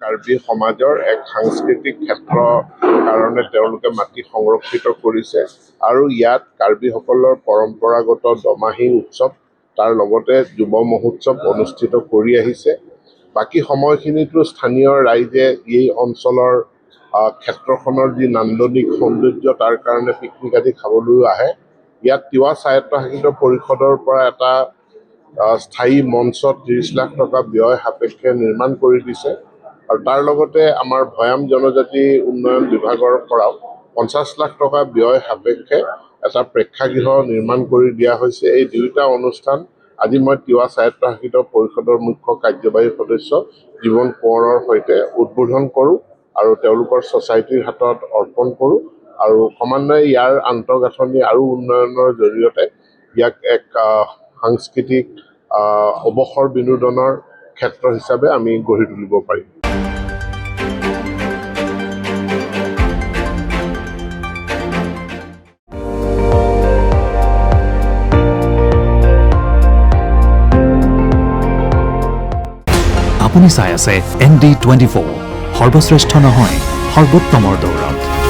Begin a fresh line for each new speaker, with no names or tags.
কাৰ্বি সমাজৰ এক সাংস্কৃতিক ক্ষেত্ৰ কাৰণে তেওঁলোকে মাটি সংৰক্ষিত কৰিছে আৰু ইয়াত কাৰ্বিসকলৰ পৰম্পৰাগত দমাহী উৎসৱ তাৰ লগতে যুৱ মহোৎসৱ অনুষ্ঠিত কৰি আহিছে। বাকী সময়খিনিতো স্থানীয় ৰাইজে এই অঞ্চলৰ ক্ষেত্ৰখনৰ যি নান্দনিক সৌন্দৰ্য তাৰ কাৰণে পিকনিক আদি খাবলৈও আহে। ইয়াত তিৱা স্বায়ত্তশাসিত পৰিষদৰ পৰা এটা স্থায়ী মঞ্চ ৩০ লাখ টকা ব্যয় সাপেক্ষে নিৰ্মাণ কৰি দিছে আৰু তাৰ লগতে আমাৰ ভৈয়াম জনজাতি উন্নয়ন বিভাগৰ পৰাও ৫০ লাখ টকা ব্যয় সাপেক্ষে এটা প্ৰেক্ষাগৃহ নিৰ্মাণ কৰি দিয়া হৈছে। এই দুয়োটা অনুষ্ঠান আজি মই তিৱা স্বায়ত্তশাসিত পৰিষদৰ মুখ্য কাৰ্যবাহী সদস্য জীৱন কোঁৱৰৰ সৈতে উদ্বোধন কৰোঁ আৰু তেওঁলোকৰ ছ'চাইটিৰ হাতত অৰ্পণ কৰোঁ আৰু ক্ৰমান্বয়ে ইয়াৰ আন্তঃগাঁথনি আৰু উন্নয়নৰ জৰিয়তে ইয়াক এক সাংস্কৃতিক অৱসৰ বিনোদনৰ ক্ষেত্ৰ হিচাপে আমি গঢ়ি তুলিব পাৰিম।
আপুনি চাই আছে ND24 সৰ্বশ্ৰেষ্ঠ নহয় সৰ্বোত্তমৰ দৌৰত।